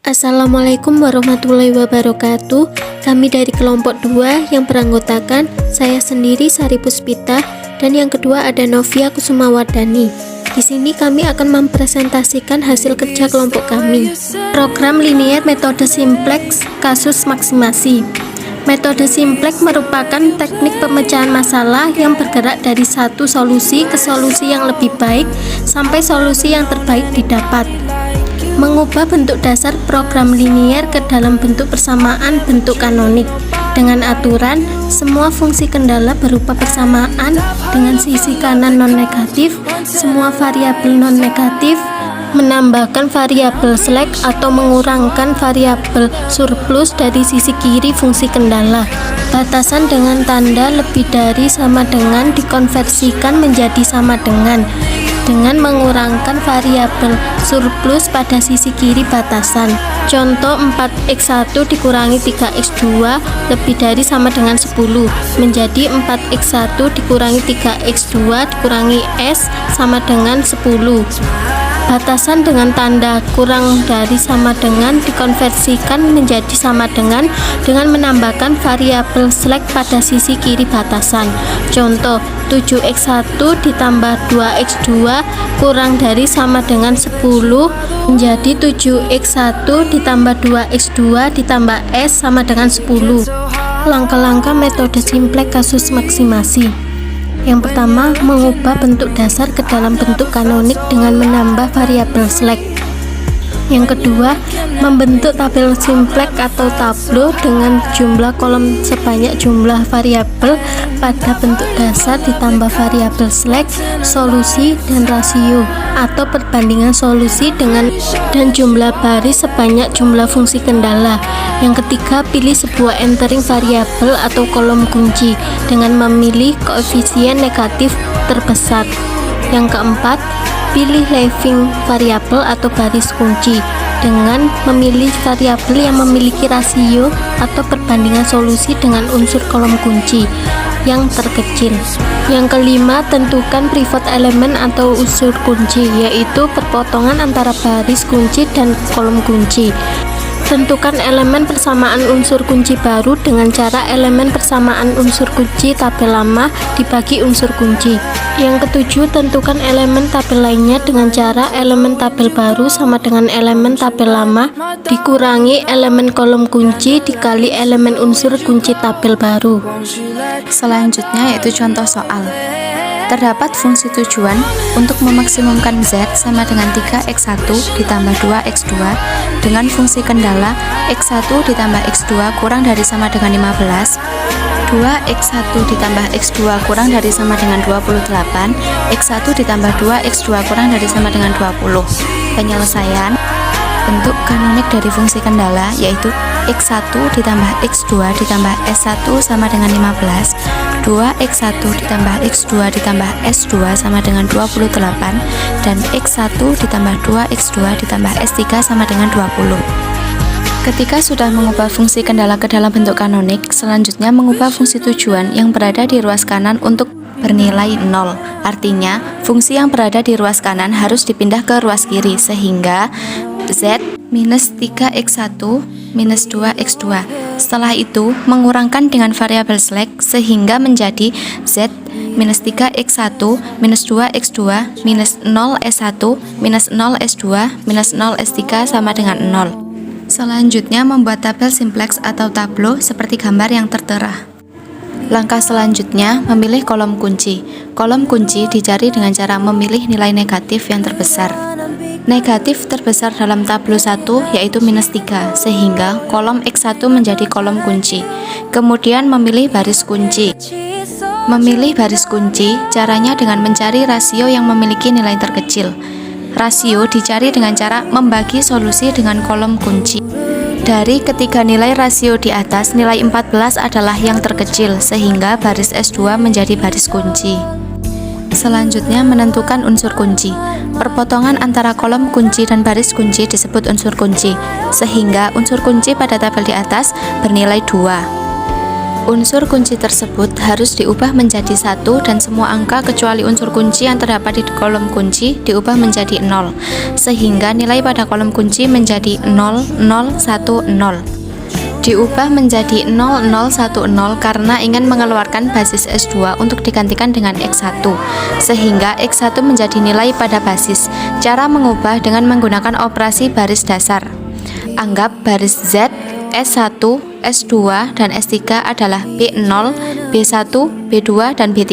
Assalamualaikum warahmatullahi wabarakatuh. Kami dari kelompok 2 yang beranggotakan saya sendiri Sari Puspita dan yang kedua ada Novia Kusumawardani. Di sini kami akan mempresentasikan hasil kerja kelompok kami. Program linier metode simplex kasus maksimasi. Metode simplex merupakan teknik pemecahan masalah yang bergerak dari satu solusi ke solusi yang lebih baik sampai solusi yang terbaik didapat. Mengubah bentuk dasar program linier ke dalam bentuk persamaan bentuk kanonik dengan aturan semua fungsi kendala berupa persamaan dengan sisi kanan non-negatif, semua variabel non-negatif, menambahkan variabel slack atau mengurangkan variabel surplus dari sisi kiri fungsi kendala. Batasan dengan tanda lebih dari sama dengan dikonversikan menjadi sama dengan mengurangkan variabel surplus pada sisi kiri batasan. Contoh 4x1 dikurangi 3x2 lebih dari sama dengan 10 menjadi 4x1 dikurangi 3x2 dikurangi s sama dengan 10. Batasan dengan tanda kurang dari sama dengan dikonversikan menjadi sama dengan menambahkan variabel slack pada sisi kiri batasan. Contoh 7x1 ditambah 2x2 kurang dari sama dengan 10 menjadi 7x1 ditambah 2x2 ditambah s sama dengan 10. Langkah-langkah metode simplex kasus maksimasi. Yang pertama, mengubah bentuk dasar ke dalam bentuk kanonik dengan menambah variabel slack. Yang kedua, membentuk tabel simplex atau tableau dengan jumlah kolom sebanyak jumlah variabel pada bentuk dasar ditambah variabel slack, solusi, dan rasio atau perbandingan solusi dan jumlah baris sebanyak jumlah fungsi kendala. Yang ketiga, pilih sebuah entering variabel atau kolom kunci dengan memilih koefisien negatif terbesar. Yang keempat, pilih leaving variabel atau baris kunci dengan memilih variabel yang memiliki rasio atau perbandingan solusi dengan unsur kolom kunci yang terkecil. Yang kelima, tentukan pivot elemen atau unsur kunci, yaitu perpotongan antara baris kunci dan kolom kunci. Tentukan elemen persamaan unsur kunci baru dengan cara elemen persamaan unsur kunci tabel lama dibagi unsur kunci. Yang ketujuh, tentukan elemen tabel lainnya dengan cara elemen tabel baru sama dengan elemen tabel lama dikurangi elemen kolom kunci dikali elemen unsur kunci tabel baru. Selanjutnya yaitu contoh soal. Terdapat fungsi tujuan untuk memaksimumkan Z sama dengan 3x1 ditambah 2x2 dengan fungsi kendala x1 ditambah x2 kurang dari sama dengan 15, 2x1 ditambah x2 kurang dari sama dengan 28, x1 ditambah 2x2 kurang dari sama dengan 20. Penyelesaian bentuk kanonik dari fungsi kendala yaitu x1 ditambah x2 ditambah s1 sama dengan 15, 2x1 ditambah x2 ditambah s2 sama dengan 28, dan x1 ditambah 2x2 ditambah s3 sama dengan 20. Ketika sudah mengubah fungsi kendala ke dalam bentuk kanonik, selanjutnya mengubah fungsi tujuan yang berada di ruas kanan untuk bernilai 0. Artinya, fungsi yang berada di ruas kanan harus dipindah ke ruas kiri sehingga Z minus 3x1 minus 2x2. Setelah itu, mengurangkan dengan variabel slack sehingga menjadi Z minus 3x1 minus 2x2 minus 0s1 minus 0s2 minus 0s3 sama dengan 0. Selanjutnya, membuat tabel simplex atau tableau seperti gambar yang tertera. Langkah selanjutnya, memilih kolom kunci. Kolom kunci dicari dengan cara memilih nilai negatif yang terbesar. Negatif terbesar dalam tableau 1 yaitu minus 3, sehingga kolom X1 menjadi kolom kunci. Kemudian memilih baris kunci. Memilih baris kunci, caranya dengan mencari rasio yang memiliki nilai terkecil. Rasio dicari dengan cara membagi solusi dengan kolom kunci. Dari ketiga nilai rasio di atas, nilai 14 adalah yang terkecil, sehingga baris S2 menjadi baris kunci. Selanjutnya, menentukan unsur kunci. Perpotongan antara kolom kunci dan baris kunci disebut unsur kunci, sehingga unsur kunci pada tabel di atas bernilai 2. Unsur kunci tersebut harus diubah menjadi 1 dan semua angka kecuali unsur kunci yang terdapat di kolom kunci diubah menjadi 0, sehingga nilai pada kolom kunci menjadi 0010. Diubah menjadi 0010 karena ingin mengeluarkan basis S2 untuk digantikan dengan X1, sehingga X1 menjadi nilai pada basis. Cara mengubah dengan menggunakan operasi baris dasar. Anggap baris Z, S1, S2, dan S3 adalah B0, B1, B2, dan B3.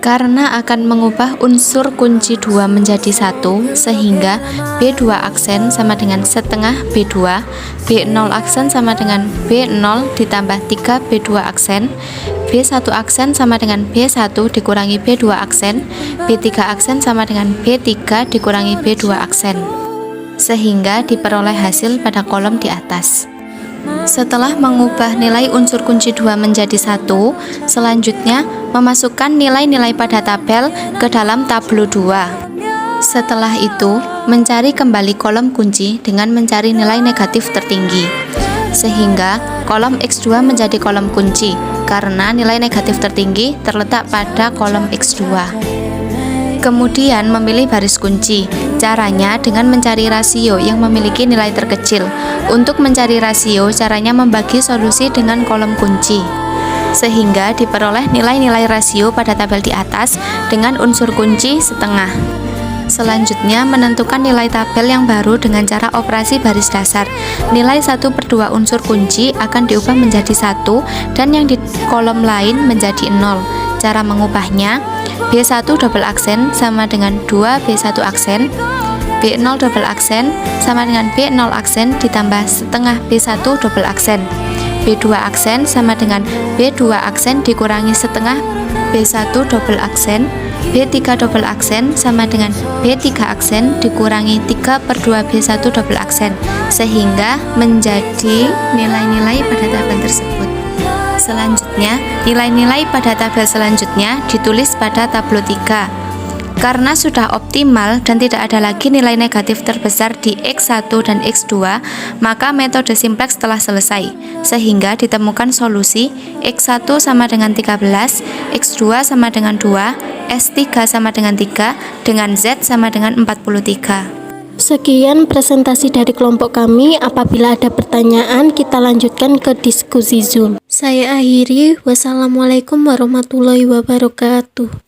Karena akan mengubah unsur kunci 2 menjadi 1, sehingga B2 aksen sama dengan setengah B2, B0 aksen sama dengan B0 ditambah 3 B2 aksen, B1 aksen sama dengan B1 dikurangi B2 aksen, B3 aksen sama dengan B3 dikurangi B2 aksen, sehingga diperoleh hasil pada kolom di atas. Setelah mengubah nilai unsur kunci 2 menjadi 1, selanjutnya memasukkan nilai-nilai pada tabel ke dalam tabel 2. Setelah itu, mencari kembali kolom kunci dengan mencari nilai negatif tertinggi, sehingga kolom X2 menjadi kolom kunci, karena nilai negatif tertinggi terletak pada kolom X2. Kemudian memilih baris kunci. Caranya dengan mencari rasio yang memiliki nilai terkecil. Untuk mencari rasio, caranya membagi solusi dengan kolom kunci, sehingga diperoleh nilai-nilai rasio pada tabel di atas dengan unsur kunci setengah. Selanjutnya, menentukan nilai tabel yang baru dengan cara operasi baris dasar. Nilai 1/2 unsur kunci akan diubah menjadi 1 dan yang di kolom lain menjadi 0. Cara mengubahnya, B1 double aksen sama dengan 2 B1 aksen, B0 double aksen sama dengan B0 aksen ditambah setengah B1 double aksen, B2 aksen sama dengan B2 aksen dikurangi setengah B1 double aksen, B3 double aksen sama dengan B3 aksen dikurangi 3/2 B1 double aksen, sehingga menjadi nilai-nilai pada tabel tersebut. Selanjutnya, nilai-nilai pada tabel selanjutnya ditulis pada tabel 3. Karena sudah optimal dan tidak ada lagi nilai negatif terbesar di X1 dan X2, maka metode simplex telah selesai, sehingga ditemukan solusi X1 sama dengan 13, X2 sama dengan 2, S3 sama dengan 3, dengan Z sama dengan 43. Sekian presentasi dari kelompok kami. Apabila ada pertanyaan, kita lanjutkan ke diskusi Zoom. Saya akhiri. Wassalamualaikum warahmatullahi wabarakatuh.